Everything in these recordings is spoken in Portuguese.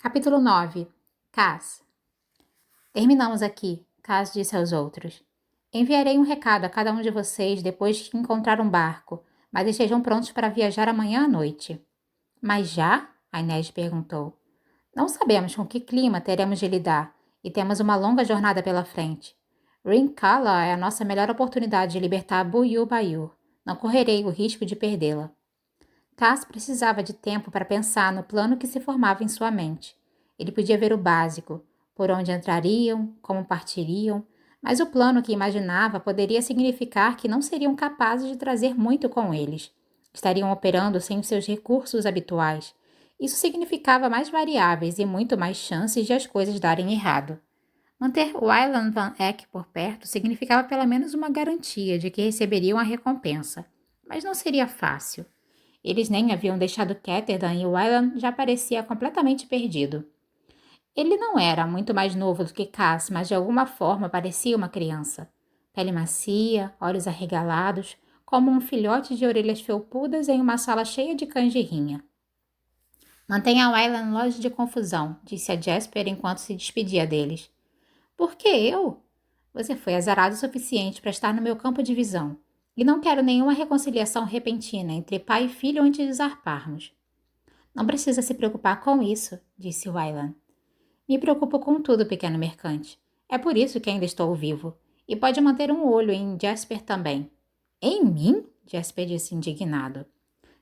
Capítulo 9. Cass. Terminamos aqui, Cass disse aos outros. Enviarei um recado a cada um de vocês depois que encontrar um barco, mas estejam prontos para viajar amanhã à noite. Mas já? A Inês perguntou. Não sabemos com que clima teremos de lidar e temos uma longa jornada pela frente. Rincala é a nossa melhor oportunidade de libertar Buiu Baiu. Não correrei o risco de perdê-la. Cass precisava de tempo para pensar no plano que se formava em sua mente. Ele podia ver o básico, por onde entrariam, como partiriam, mas o plano que imaginava poderia significar que não seriam capazes de trazer muito com eles. Estariam operando sem os seus recursos habituais. Isso significava mais variáveis e muito mais chances de as coisas darem errado. Manter Wyland Van Eck por perto significava pelo menos uma garantia de que receberiam a recompensa, mas não seria fácil. Eles nem haviam deixado Ketterdam e Wyland já parecia completamente perdido. Ele não era muito mais novo do que Cass, mas de alguma forma parecia uma criança. Pele macia, olhos arregalados, como um filhote de orelhas felpudas em uma sala cheia de cães de rinha. Mantenha Wyland longe de confusão, disse a Jasper enquanto se despedia deles. Por que eu? Você foi azarado o suficiente para estar no meu campo de visão. E não quero nenhuma reconciliação repentina entre pai e filho antes de zarparmos. Não precisa se preocupar com isso, disse Wyland. Me preocupo com tudo, pequeno mercante. É por isso que ainda estou vivo. E pode manter um olho em Jasper também. Em mim? Jasper disse indignado.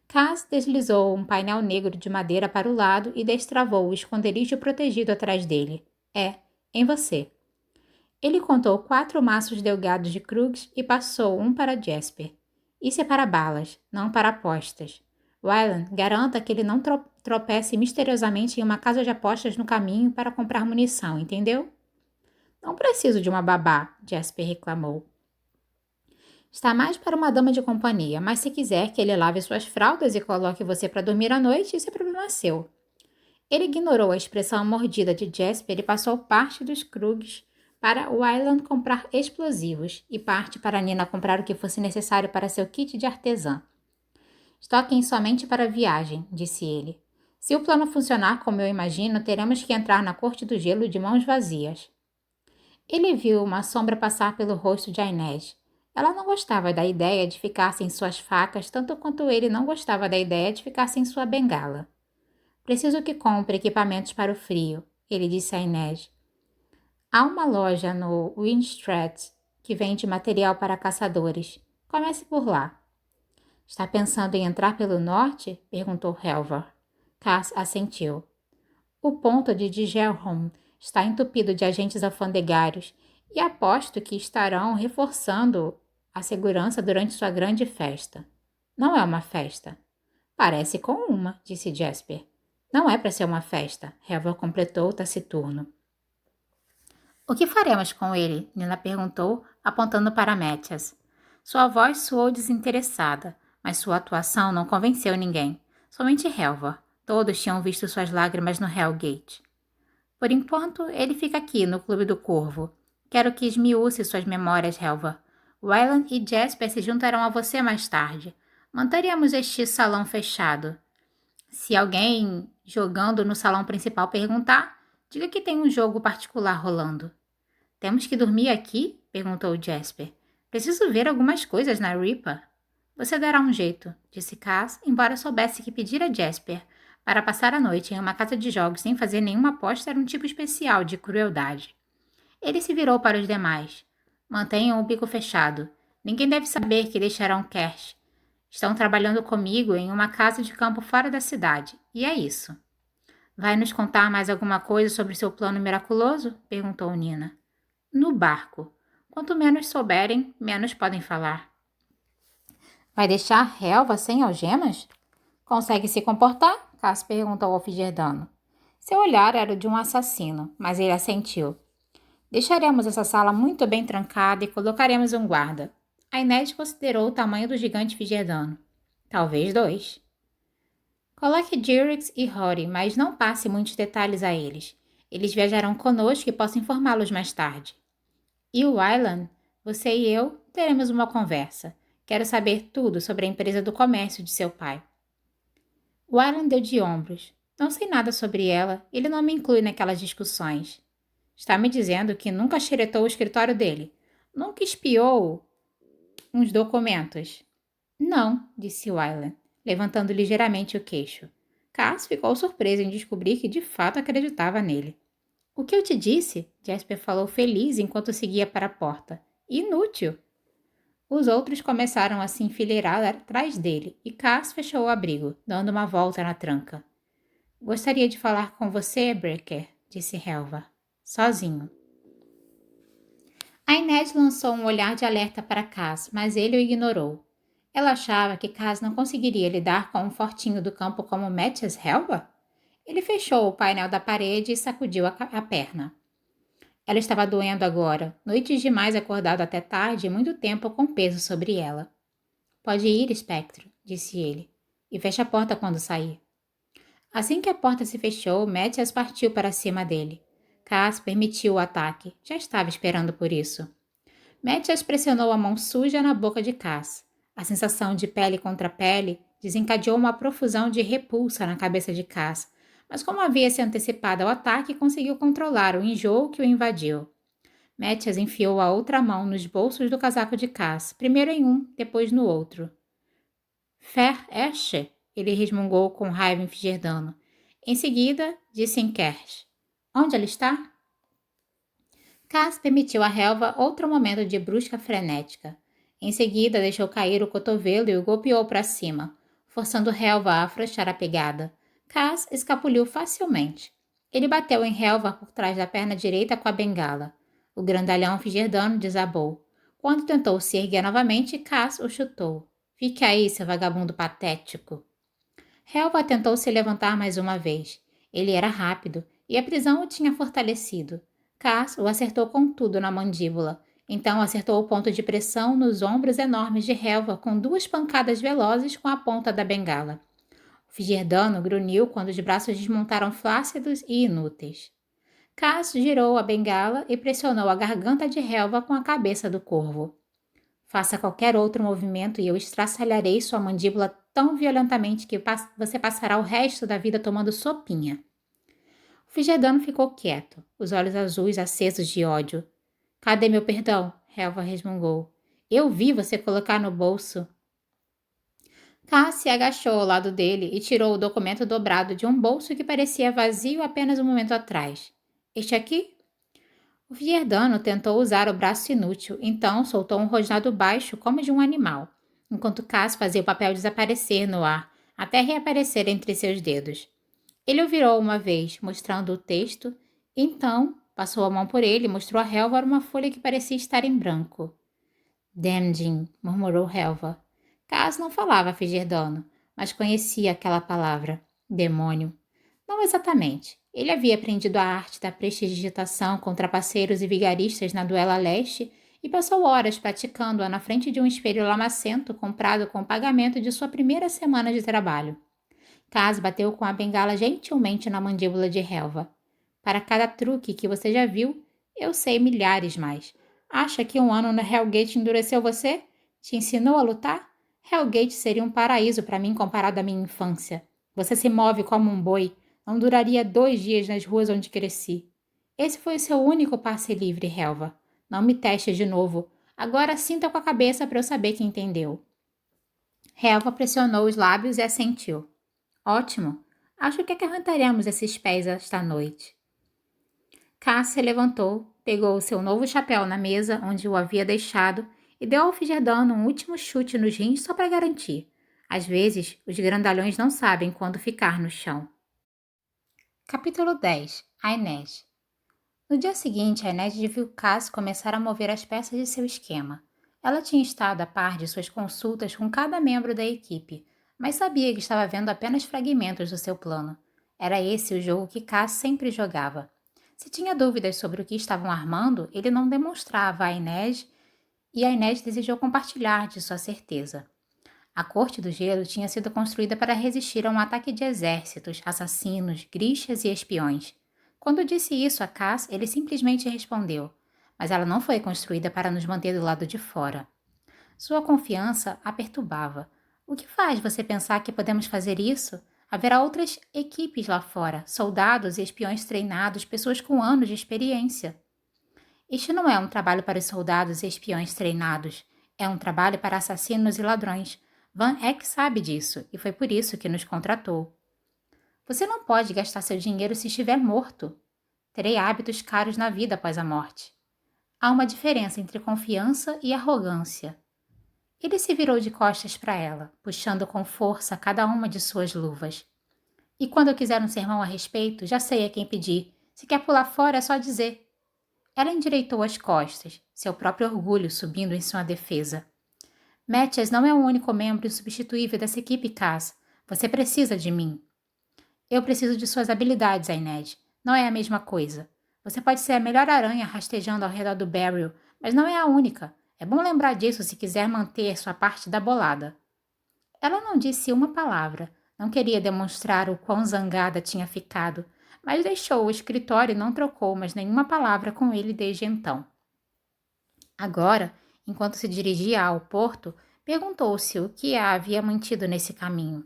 Cass deslizou um painel negro de madeira para o lado e destravou o esconderijo protegido atrás dele. É, em você. Ele contou 4 maços delgados de Krugs e passou um para Jasper. Isso é para balas, não para apostas. Wyland, garanta que ele não tropece misteriosamente em uma casa de apostas no caminho para comprar munição, entendeu? Não preciso de uma babá, Jasper reclamou. Está mais para uma dama de companhia, mas se quiser que ele lave suas fraldas e coloque você para dormir à noite, isso é problema seu. Ele ignorou a expressão mordida de Jasper e passou parte dos Krugs para Wyland comprar explosivos e parte para Nina comprar o que fosse necessário para seu kit de artesã. Estoquem somente para a viagem, disse ele. Se o plano funcionar como eu imagino, teremos que entrar na Corte do Gelo de mãos vazias. Ele viu uma sombra passar pelo rosto de Inês. Ela não gostava da ideia de ficar sem suas facas, tanto quanto ele não gostava da ideia de ficar sem sua bengala. Preciso que compre equipamentos para o frio, ele disse a Inês. Há uma loja no Windstreet que vende material para caçadores. Comece por lá. Está pensando em entrar pelo norte? Perguntou Helvar. Cass assentiu. O ponto de Digerholm está entupido de agentes alfandegários e aposto que estarão reforçando a segurança durante sua grande festa. Não é uma festa. Parece com uma, disse Jasper. Não é para ser uma festa, Helvar completou taciturno. O que faremos com ele? Nina perguntou, apontando para Mathias. Sua voz soou desinteressada, mas sua atuação não convenceu ninguém. Somente Helvar. Todos tinham visto suas lágrimas no Hellgate. Por enquanto, ele fica aqui, no Clube do Corvo. Quero que esmiúce suas memórias, Helvar. Wyland e Jasper se juntarão a você mais tarde. Manteremos este salão fechado. Se alguém jogando no salão principal perguntar, diga que tem um jogo particular rolando. Temos que dormir aqui? Perguntou Jasper. Preciso ver algumas coisas na Ripa. Você dará um jeito, disse Cass, embora soubesse que pedir a Jasper para passar a noite em uma casa de jogos sem fazer nenhuma aposta era um tipo especial de crueldade. Ele se virou para os demais. Mantenham o bico fechado. Ninguém deve saber que deixarão cash. Estão trabalhando comigo em uma casa de campo fora da cidade, e é isso. Vai nos contar mais alguma coisa sobre seu plano miraculoso? Perguntou Nina. No barco. Quanto menos souberem, menos podem falar. Vai deixar Helva sem algemas? Consegue se comportar? Cass perguntou ao Figerdano. Seu olhar era o de um assassino, mas ele assentiu. Deixaremos essa sala muito bem trancada e colocaremos um guarda. A Inês considerou o tamanho do gigante Figerdano. Talvez 2. Coloque Jirix e Rory, mas não passe muitos detalhes a eles. Eles viajarão conosco e posso informá-los mais tarde. E o Wyland, você e eu teremos uma conversa. Quero saber tudo sobre a empresa do comércio de seu pai. Wyland deu de ombros. Não sei nada sobre ela, ele não me inclui naquelas discussões. Está me dizendo que nunca xeretou o escritório dele. Nunca espiou uns documentos. Não, disse Wyland, levantando ligeiramente o queixo. Cass ficou surpreso em descobrir que de fato acreditava nele. O que eu te disse? Jasper falou feliz enquanto seguia para a porta. Inútil! Os outros começaram a se enfileirar atrás dele e Cass fechou o abrigo, dando uma volta na tranca. Gostaria de falar com você, Breaker, disse Helva. Sozinho. A Inês lançou um olhar de alerta para Cass, mas ele o ignorou. Ela achava que Cass não conseguiria lidar com um fortinho do campo como Mathias Helva? Ele fechou o painel da parede e sacudiu a perna. Ela estava doendo agora, noites demais acordado até tarde e muito tempo com peso sobre ela. Pode ir, espectro, disse ele, e feche a porta quando sair. Assim que a porta se fechou, Mathias partiu para cima dele. Cass permitiu o ataque, já estava esperando por isso. Mathias pressionou a mão suja na boca de Cass. A sensação de pele contra pele desencadeou uma profusão de repulsa na cabeça de Cass, mas como havia se antecipado ao ataque, conseguiu controlar o enjoo que o invadiu. Mathias enfiou a outra mão nos bolsos do casaco de Cass, primeiro em um, depois no outro. Fer Esche, ele resmungou com raiva em Figerdano. Em seguida, disse em Kersh. Onde ela está? Cass permitiu a relva outro momento de brusca frenética. Em seguida, deixou cair o cotovelo e o golpeou para cima, forçando Helva a afrouxar a pegada. Cass escapuliu facilmente. Ele bateu em Helva por trás da perna direita com a bengala. O grandalhão Figerdano desabou. Quando tentou se erguer novamente, Cass o chutou. Fique aí, seu vagabundo patético. Helva tentou se levantar mais uma vez. Ele era rápido, e a prisão o tinha fortalecido. Cass o acertou com tudo na mandíbula. Então acertou o ponto de pressão nos ombros enormes de Helva com duas pancadas velozes com a ponta da bengala. O Figerdano grunhiu quando os braços desmontaram flácidos e inúteis. Cass girou a bengala e pressionou a garganta de Helva com a cabeça do corvo. Faça qualquer outro movimento e eu estraçalharei sua mandíbula tão violentamente que você passará o resto da vida tomando sopinha. O Figerdano ficou quieto, os olhos azuis acesos de ódio. Cadê meu perdão? Helva resmungou. Eu vi você colocar no bolso. Cass se agachou ao lado dele e tirou o documento dobrado de um bolso que parecia vazio apenas um momento atrás. Este aqui? O Figerdano tentou usar o braço inútil, então soltou um rosnado baixo como de um animal, enquanto Cass fazia o papel desaparecer no ar, até reaparecer entre seus dedos. Ele o virou uma vez, mostrando o texto, e então passou a mão por ele e mostrou a Helva uma folha que parecia estar em branco. Damned, murmurou Helva. Cass não falava Figerdano, mas conhecia aquela palavra, demônio. Não exatamente. Ele havia aprendido a arte da prestidigitação com trapaceiros e vigaristas na Duela Leste e passou horas praticando-a na frente de um espelho lamacento comprado com o pagamento de sua primeira semana de trabalho. Cass bateu com a bengala gentilmente na mandíbula de Helva. Para cada truque que você já viu, eu sei milhares mais. Acha que um ano na Hellgate endureceu você? Te ensinou a lutar? Hellgate seria um paraíso para mim comparado à minha infância. Você se move como um boi. Não duraria 2 dias nas ruas onde cresci. Esse foi o seu único passe livre, Helva. Não me teste de novo. Agora sinta com a cabeça para eu saber que entendeu. Helva pressionou os lábios e assentiu. Ótimo. Acho que acarretaremos esses pés esta noite. Cass se levantou, pegou o seu novo chapéu na mesa onde o havia deixado e deu ao Figerdano um último chute nos rins só para garantir. Às vezes, os grandalhões não sabem quando ficar no chão. Capítulo 10. A Inês. No dia seguinte, a Inês viu Cass começar a mover as peças de seu esquema. Ela tinha estado a par de suas consultas com cada membro da equipe, mas sabia que estava vendo apenas fragmentos do seu plano. Era esse o jogo que Cass sempre jogava. Se tinha dúvidas sobre o que estavam armando, ele não demonstrava a Inês e a Inês desejou compartilhar de sua certeza. A Corte do Gelo tinha sido construída para resistir a um ataque de exércitos, assassinos, grixas e espiões. Quando disse isso a Cass, ele simplesmente respondeu, mas ela não foi construída para nos manter do lado de fora. Sua confiança a perturbava. O que faz você pensar que podemos fazer isso? Haverá outras equipes lá fora, soldados e espiões treinados, pessoas com anos de experiência. Este não é um trabalho para os soldados e espiões treinados. É um trabalho para assassinos e ladrões. Van Eck sabe disso e foi por isso que nos contratou. Você não pode gastar seu dinheiro se estiver morto. Terei hábitos caros na vida após a morte. Há uma diferença entre confiança e arrogância. Ele se virou de costas para ela, puxando com força cada uma de suas luvas. E quando eu quiser um sermão a respeito, já sei a quem pedir. Se quer pular fora, é só dizer. Ela endireitou as costas, seu próprio orgulho subindo em sua defesa. Mathias não é o único membro insubstituível dessa equipe, Cass. Você precisa de mim. Eu preciso de suas habilidades, Ained. Não é a mesma coisa. Você pode ser a melhor aranha rastejando ao redor do Beryl, mas não é a única. É bom lembrar disso se quiser manter sua parte da bolada. Ela não disse uma palavra. Não queria demonstrar o quão zangada tinha ficado, mas deixou o escritório e não trocou mais nenhuma palavra com ele desde então. Agora, enquanto se dirigia ao porto, perguntou-se o que a havia mantido nesse caminho.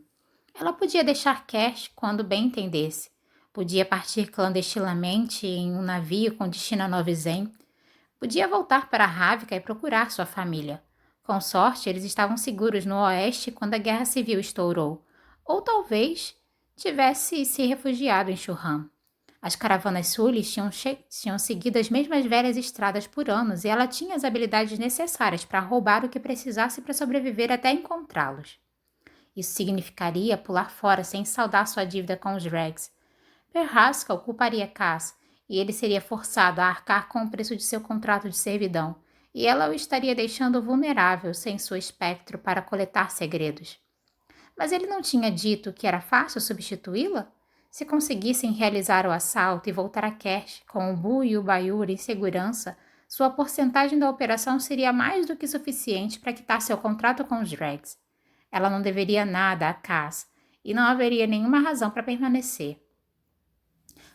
Ela podia deixar Cash quando bem entendesse. Podia partir clandestinamente em um navio com destino a Nova Zen. Podia voltar para Ravka e procurar sua família. Com sorte, eles estavam seguros no oeste quando a guerra civil estourou. Ou talvez tivesse se refugiado em Churran. As caravanas sulis tinham seguido as mesmas velhas estradas por anos e ela tinha as habilidades necessárias para roubar o que precisasse para sobreviver até encontrá-los. Isso significaria pular fora sem saldar sua dívida com os Regs. Perhaska culparia Cass e ele seria forçado a arcar com o preço de seu contrato de servidão, e ela o estaria deixando vulnerável sem seu espectro para coletar segredos. Mas ele não tinha dito que era fácil substituí-la? Se conseguissem realizar o assalto e voltar a Cash com o Bu e o Baiur em segurança, sua porcentagem da operação seria mais do que suficiente para quitar seu contrato com os Regs. Ela não deveria nada a Cass e não haveria nenhuma razão para permanecer.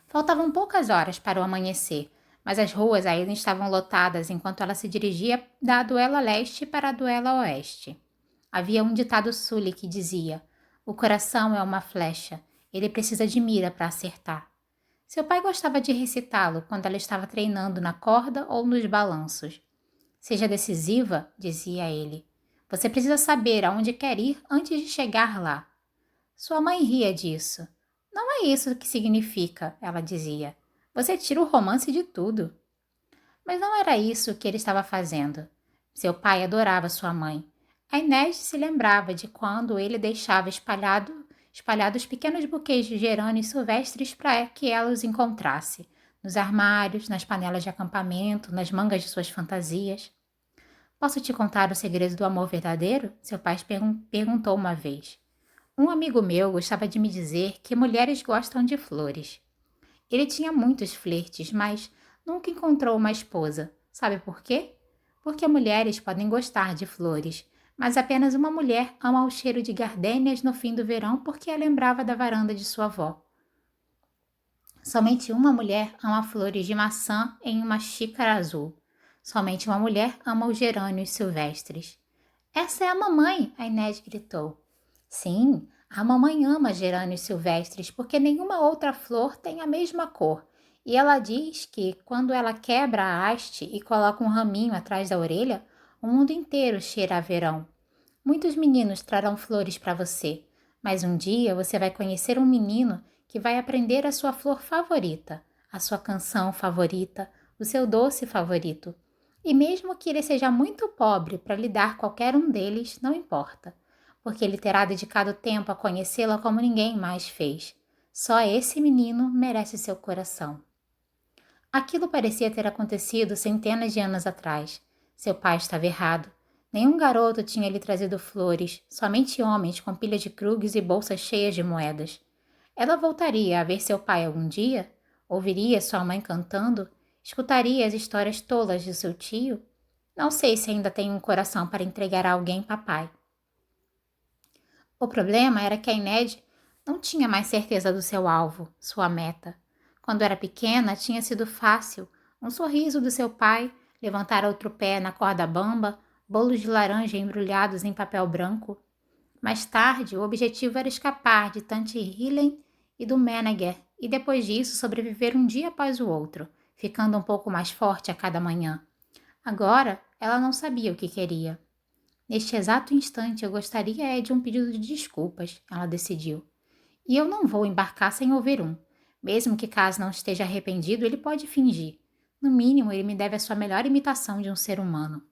Faltavam poucas horas para o amanhecer, mas as ruas ainda estavam lotadas enquanto ela se dirigia da Duela Leste para a Duela Oeste. Havia um ditado Sully que dizia: o coração é uma flecha, ele precisa de mira para acertar. Seu pai gostava de recitá-lo quando ela estava treinando na corda ou nos balanços. Seja decisiva, dizia ele. Você precisa saber aonde quer ir antes de chegar lá. Sua mãe ria disso. Não é isso que significa, ela dizia. Você tira o romance de tudo. Mas não era isso que ele estava fazendo. Seu pai adorava sua mãe. A Inés se lembrava de quando ele deixava espalhados pequenos buquês de gerânios silvestres para que ela os encontrasse, nos armários, nas panelas de acampamento, nas mangas de suas fantasias. Posso te contar o segredo do amor verdadeiro? Seu pai perguntou uma vez. Um amigo meu gostava de me dizer que mulheres gostam de flores. Ele tinha muitos flertes, mas nunca encontrou uma esposa. Sabe por quê? Porque mulheres podem gostar de flores, mas apenas uma mulher ama o cheiro de gardênias no fim do verão porque a lembrava da varanda de sua avó. Somente uma mulher ama flores de maçã em uma xícara azul. Somente uma mulher ama os gerânios silvestres. Essa é a mamãe, a Inês gritou. Sim, a mamãe ama gerânios silvestres porque nenhuma outra flor tem a mesma cor. E ela diz que, quando ela quebra a haste e coloca um raminho atrás da orelha, o mundo inteiro cheira a verão. Muitos meninos trarão flores para você, mas um dia você vai conhecer um menino que vai aprender a sua flor favorita, a sua canção favorita, o seu doce favorito. E mesmo que ele seja muito pobre para lhe dar qualquer um deles, não importa, porque ele terá dedicado tempo a conhecê-la como ninguém mais fez. Só esse menino merece seu coração. Aquilo parecia ter acontecido centenas de anos atrás. Seu pai estava errado. Nenhum garoto tinha lhe trazido flores, somente homens com pilhas de krugs e bolsas cheias de moedas. Ela voltaria a ver seu pai algum dia? Ouviria sua mãe cantando? Escutaria as histórias tolas de seu tio? Não sei se ainda tem um coração para entregar a alguém, papai. O problema era que a Inês não tinha mais certeza do seu alvo, sua meta. Quando era pequena, tinha sido fácil. Um sorriso do seu pai, levantar outro pé na corda bamba, bolos de laranja embrulhados em papel branco. Mais tarde, o objetivo era escapar de Tante Hillen e do Meneger, e depois disso sobreviver um dia após o outro, ficando um pouco mais forte a cada manhã. Agora, ela não sabia o que queria. Neste exato instante, eu gostaria de um pedido de desculpas, ela decidiu. E eu não vou embarcar sem ouvir um. Mesmo que Cas não esteja arrependido, ele pode fingir. No mínimo, ele me deve a sua melhor imitação de um ser humano.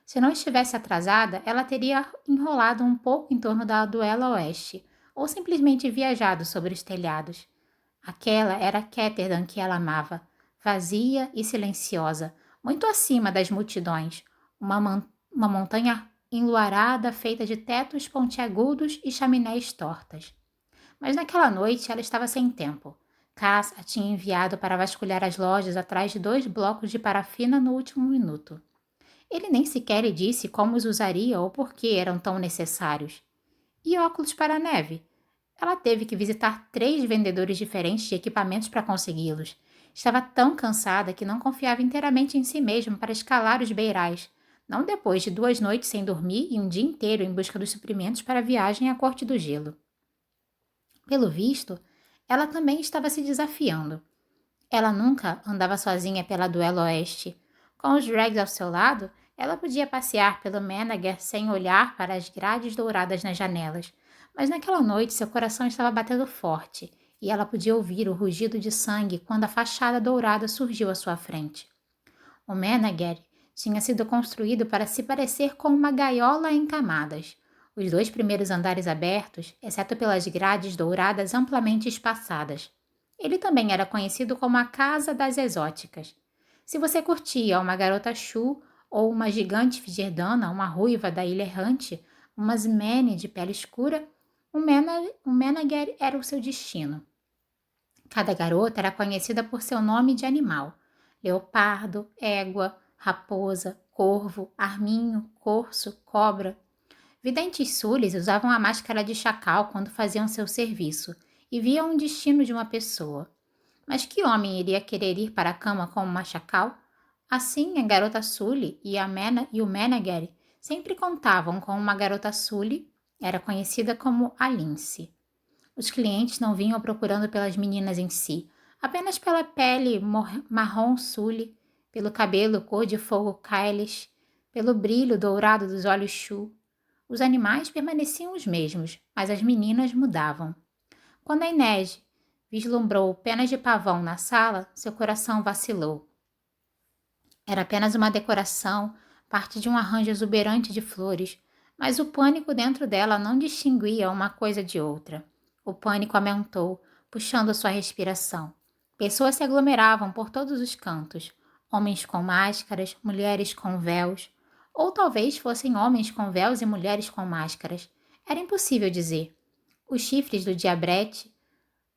Se não estivesse atrasada, ela teria enrolado um pouco em torno da duela oeste, ou simplesmente viajado sobre os telhados. Aquela era a Ketterdam que ela amava, vazia e silenciosa, muito acima das multidões, uma montanha enluarada feita de tetos pontiagudos e chaminés tortas. Mas naquela noite ela estava sem tempo. Cass a tinha enviado para vasculhar as lojas atrás de 2 blocos de parafina no último minuto. Ele nem sequer lhe disse como os usaria ou por que eram tão necessários. E óculos para a neve? Ela teve que visitar 3 vendedores diferentes de equipamentos para consegui-los. Estava tão cansada que não confiava inteiramente em si mesma para escalar os beirais, não depois de 2 noites sem dormir e um dia inteiro em busca dos suprimentos para a viagem à Corte do Gelo. Pelo visto, ela também estava se desafiando. Ela nunca andava sozinha pela Duelo Oeste. Com os Drags ao seu lado, ela podia passear pelo Meneger sem olhar para as grades douradas nas janelas. Mas naquela noite seu coração estava batendo forte e ela podia ouvir o rugido de sangue quando a fachada dourada surgiu à sua frente. O Meneger tinha sido construído para se parecer com uma gaiola em camadas. Os 2 primeiros andares abertos, exceto pelas grades douradas amplamente espaçadas. Ele também era conhecido como a Casa das Exóticas. Se você curtia uma garota Shu ou uma gigante figerdana, uma ruiva da ilha errante, uma Zmene de pele escura, o Meneger era o seu destino. Cada garota era conhecida por seu nome de animal: leopardo, égua, raposa, corvo, arminho, corso, cobra. Videntes sules usavam a máscara de chacal quando faziam seu serviço e viam o destino de uma pessoa. Mas que homem iria querer ir para a cama com uma chacal? Assim, a garota Sully e o Meneger sempre contavam com uma garota Sully, era conhecida como a Lince. Os clientes não vinham procurando pelas meninas em si, apenas pela pele marrom Sully, pelo cabelo cor de fogo Kylish, pelo brilho dourado dos olhos Shu. Os animais permaneciam os mesmos, mas as meninas mudavam. Quando a Inês vislumbrou penas de pavão na sala, seu coração vacilou. Era apenas uma decoração, parte de um arranjo exuberante de flores, mas o pânico dentro dela não distinguia uma coisa de outra. O pânico aumentou, puxando sua respiração. Pessoas se aglomeravam por todos os cantos, homens com máscaras, mulheres com véus, ou talvez fossem homens com véus e mulheres com máscaras. Era impossível dizer. Os chifres do diabrete,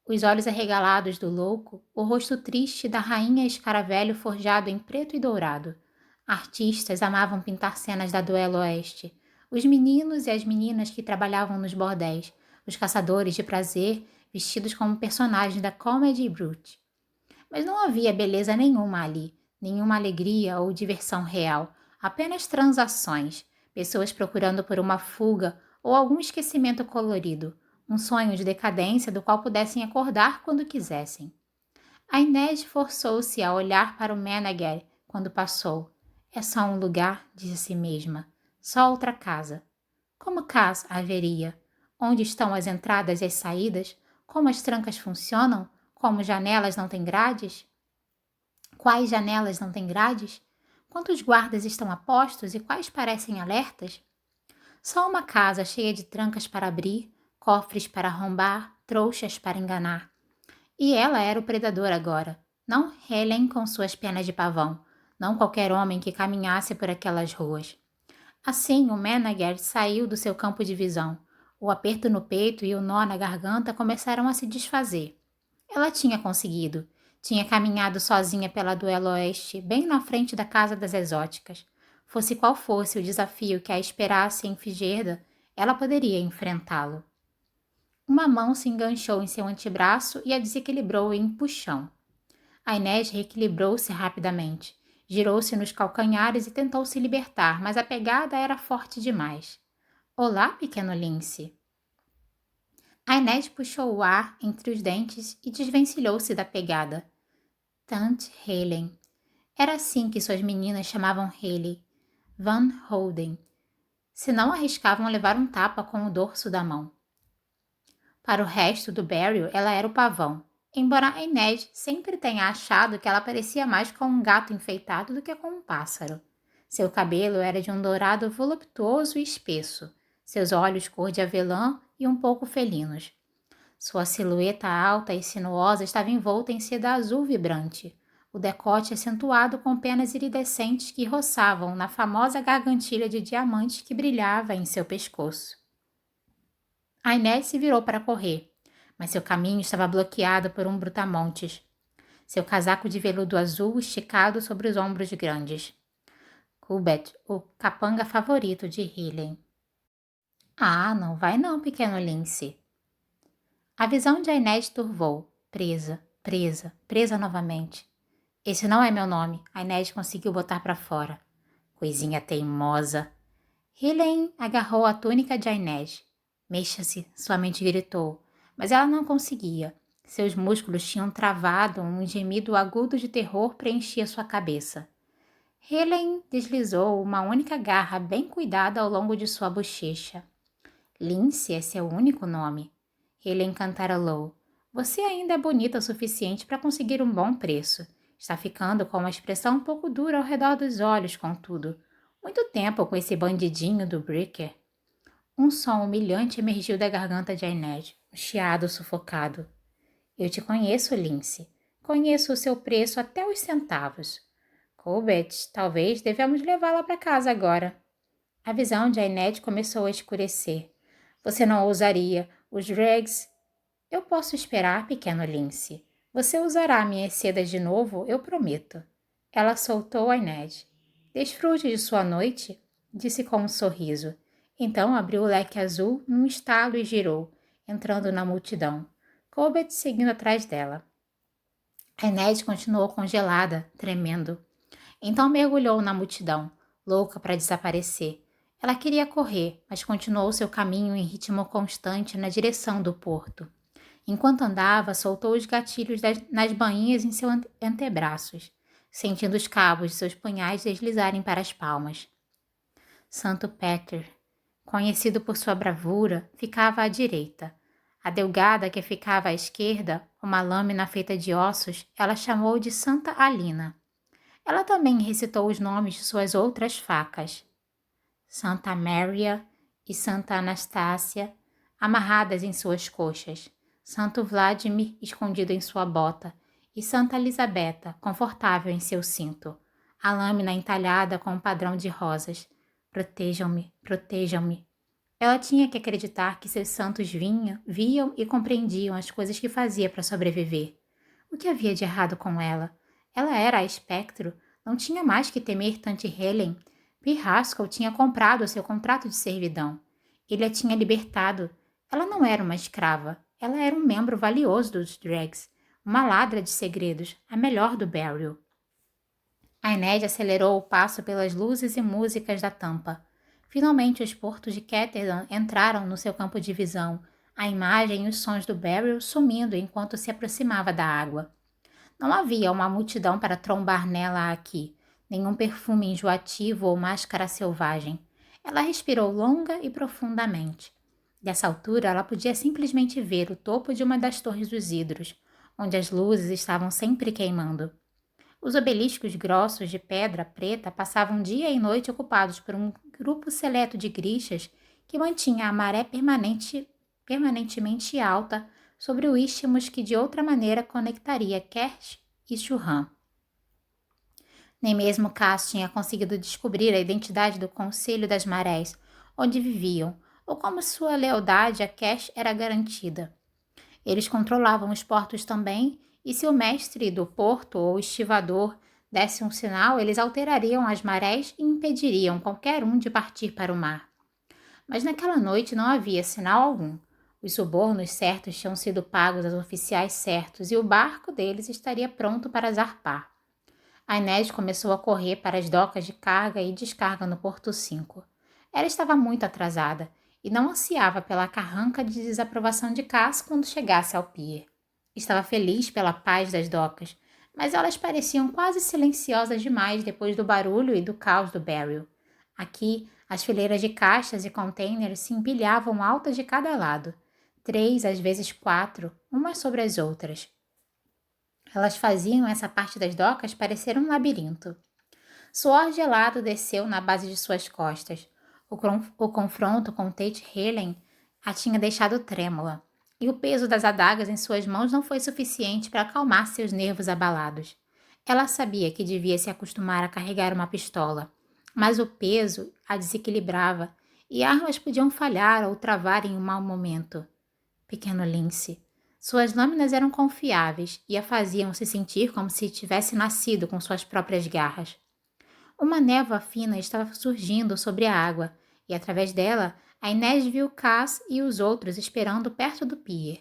os olhos arregalados do louco, o rosto triste da rainha escaravelho forjado em preto e dourado. Artistas amavam pintar cenas da Duelo Oeste. Os meninos e as meninas que trabalhavam nos bordéis, os caçadores de prazer vestidos como personagens da Comedy Brute. Mas não havia beleza nenhuma ali, nenhuma alegria ou diversão real, apenas transações, pessoas procurando por uma fuga ou algum esquecimento colorido, um sonho de decadência do qual pudessem acordar quando quisessem. A Inês forçou-se a olhar para o Meneger quando passou. É só um lugar, disse a si mesma. Só outra casa. Como casa haveria? Onde estão as entradas e as saídas? Como as trancas funcionam? Como janelas não têm grades? Quais janelas não têm grades? Quantos guardas estão a postos e quais parecem alertas? Só uma casa cheia de trancas para abrir, cofres para arrombar, trouxas para enganar. E ela era o predador agora, não Helen com suas penas de pavão, não qualquer homem que caminhasse por aquelas ruas. Assim, o Meneger saiu do seu campo de visão. O aperto no peito e o nó na garganta começaram a se desfazer. Ela tinha conseguido. Tinha caminhado sozinha pela Duelo Oeste, bem na frente da Casa das Exóticas. Fosse qual fosse o desafio que a esperasse em Figerda, ela poderia enfrentá-lo. Uma mão se enganchou em seu antebraço e a desequilibrou em puxão. A Inês reequilibrou-se rapidamente. Girou-se nos calcanhares e tentou se libertar, mas a pegada era forte demais. Olá, pequeno Lince. A Inês puxou o ar entre os dentes e desvencilhou-se da pegada. Tante Helen. Era assim que suas meninas chamavam Haley. Van Holden. Se não arriscavam levar um tapa com o dorso da mão. Para o resto do Barry, ela era o pavão, embora a Inês sempre tenha achado que ela parecia mais com um gato enfeitado do que com um pássaro. Seu cabelo era de um dourado voluptuoso e espesso, seus olhos cor de avelã e um pouco felinos. Sua silhueta alta e sinuosa estava envolta em seda azul vibrante, o decote acentuado com penas iridescentes que roçavam na famosa gargantilha de diamante que brilhava em seu pescoço. A Inês se virou para correr, mas seu caminho estava bloqueado por um brutamontes. Seu casaco de veludo azul esticado sobre os ombros grandes. Corbett, o capanga favorito de Helen. Ah, não vai não, pequeno Lince. A visão de Inês turvou. Presa novamente. Esse não é meu nome, a Inês conseguiu botar para fora. Coisinha teimosa. Helen agarrou a túnica de Inês. Mexa-se, sua mente gritou, mas ela não conseguia. Seus músculos tinham travado, um gemido agudo de terror preenchia sua cabeça. Helen deslizou uma única garra bem cuidada ao longo de sua bochecha. Lince é seu único nome. Helen cantarolou. Você ainda é bonita o suficiente para conseguir um bom preço. Está ficando com uma expressão um pouco dura ao redor dos olhos, contudo. Muito tempo com esse bandidinho do Bricker. Um som humilhante emergiu da garganta de Inês, um chiado sufocado. Eu te conheço, Lince. Conheço o seu preço até os centavos. Corbett, talvez devemos levá-la para casa agora. A visão de Inês começou a escurecer. Você não ousaria. Os Dregs... Eu posso esperar, pequeno Lince. Você usará minhas sedas de novo, eu prometo. Ela soltou a Inês. Desfrute de sua noite, disse com um sorriso. Então abriu o leque azul num estalo e girou, entrando na multidão. Corbett seguindo atrás dela. A Inês continuou congelada, tremendo. Então mergulhou na multidão, louca para desaparecer. Ela queria correr, mas continuou seu caminho em ritmo constante na direção do porto. Enquanto andava, soltou os gatilhos nas bainhas em seus antebraços, sentindo os cabos de seus punhais deslizarem para as palmas. Santo Peter, conhecido por sua bravura, ficava à direita. A delgada que ficava à esquerda, uma lâmina feita de ossos, ela chamou de Santa Alina. Ela também recitou os nomes de suas outras facas. Santa Maria e Santa Anastácia, amarradas em suas coxas. Santo Vladimir, escondido em sua bota, e Santa Elisabeta, confortável em seu cinto. A lâmina entalhada com um padrão de rosas. Protejam-me, protejam-me. Ela tinha que acreditar que seus santos viam e compreendiam as coisas que fazia para sobreviver. O que havia de errado com ela? Ela era a espectro, não tinha mais que temer Tante Helen. P. Haskell tinha comprado seu contrato de servidão. Ele a tinha libertado. Ela não era uma escrava. Ela era um membro valioso dos Dregs, uma ladra de segredos, a melhor do Barrel. A Inês acelerou o passo pelas luzes e músicas da tampa. Finalmente os portos de Ketterdam entraram no seu campo de visão, a imagem e os sons do Barrel sumindo enquanto se aproximava da água. Não havia uma multidão para trombar nela aqui, nenhum perfume enjoativo ou máscara selvagem. Ela respirou longa e profundamente. Dessa altura, ela podia simplesmente ver o topo de uma das torres dos hidros, onde as luzes estavam sempre queimando. Os obeliscos grossos de pedra preta passavam dia e noite ocupados por um grupo seleto de grixas que mantinha a maré permanentemente alta sobre o istmos que de outra maneira conectaria Kersh e Churran. Nem mesmo Cass tinha conseguido descobrir a identidade do Conselho das Marés, onde viviam, ou como sua lealdade a Kersh era garantida. Eles controlavam os portos também, e se o mestre do porto ou estivador desse um sinal, eles alterariam as marés e impediriam qualquer um de partir para o mar. Mas naquela noite não havia sinal algum. Os subornos certos tinham sido pagos aos oficiais certos e o barco deles estaria pronto para zarpar. A Inês começou a correr para as docas de carga e descarga no Porto 5. Ela estava muito atrasada. e não ansiava pela carranca de desaprovação de Cass quando chegasse ao pier. Estava feliz pela paz das docas, mas elas pareciam quase silenciosas demais depois do barulho e do caos do Barrel. Aqui, as fileiras de caixas e containers se empilhavam altas de cada lado, 3, às vezes 4, umas sobre as outras. Elas faziam essa parte das docas parecer um labirinto. Suor gelado desceu na base de suas costas. O confronto com Tate Helen a tinha deixado trêmula, e o peso das adagas em suas mãos não foi suficiente para acalmar seus nervos abalados. Ela sabia que devia se acostumar a carregar uma pistola, mas o peso a desequilibrava e armas podiam falhar ou travar em um mau momento. Pequeno Lince. Suas lâminas eram confiáveis e a faziam se sentir como se tivesse nascido com suas próprias garras. Uma névoa fina estava surgindo sobre a água, e através dela, a Inês viu Cass e os outros esperando perto do pier.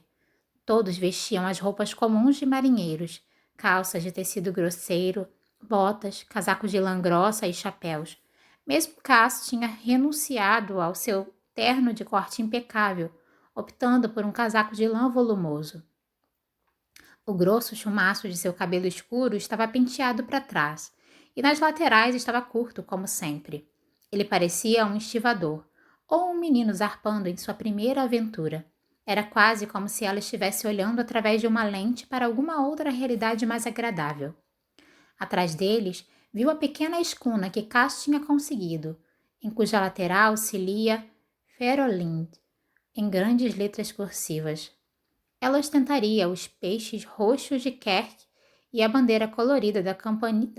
Todos vestiam as roupas comuns de marinheiros, calças de tecido grosseiro, botas, casacos de lã grossa e chapéus. Mesmo Cass tinha renunciado ao seu terno de corte impecável, optando por um casaco de lã volumoso. O grosso chumaço de seu cabelo escuro estava penteado para trás, e nas laterais estava curto, como sempre. Ele parecia um estivador, ou um menino zarpando em sua primeira aventura. Era quase como se ela estivesse olhando através de uma lente para alguma outra realidade mais agradável. Atrás deles, viu a pequena escuna que Cass tinha conseguido, em cuja lateral se lia Ferolind, em grandes letras cursivas. Ela ostentaria os peixes roxos de Kirk e a bandeira colorida da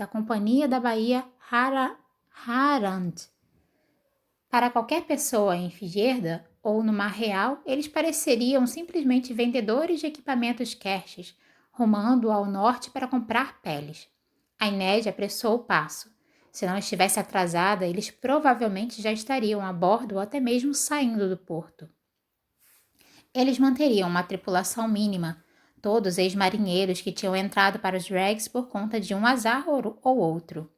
Companhia da Baía Harand. Para qualquer pessoa em Figerda ou no Mar Real, eles pareceriam simplesmente vendedores de equipamentos Kerches, rumando ao norte para comprar peles. A Inês apressou o passo. Se não estivesse atrasada, eles provavelmente já estariam a bordo ou até mesmo saindo do porto. Eles manteriam uma tripulação mínima, todos ex-marinheiros que tinham entrado para os drags por conta de um azar ou outro.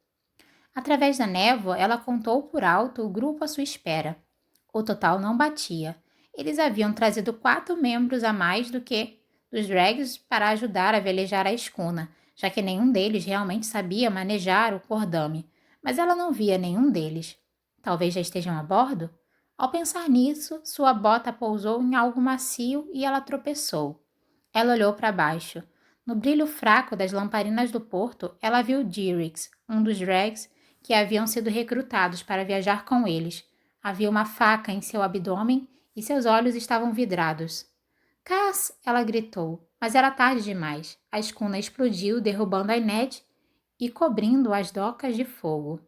Através da névoa, ela contou por alto o grupo à sua espera. O total não batia. Eles haviam trazido 4 membros a mais do que dos drags para ajudar a velejar a escuna, já que nenhum deles realmente sabia manejar o cordame, mas ela não via nenhum deles. Talvez já estejam a bordo? Ao pensar nisso, sua bota pousou em algo macio e ela tropeçou. Ela olhou para baixo. No brilho fraco das lamparinas do porto, ela viu Dirix, um dos drags que haviam sido recrutados para viajar com eles. Havia uma faca em seu abdômen e seus olhos estavam vidrados. Cass! Ela gritou, mas era tarde demais. A escuna explodiu, derrubando a Inês e cobrindo as docas de fogo.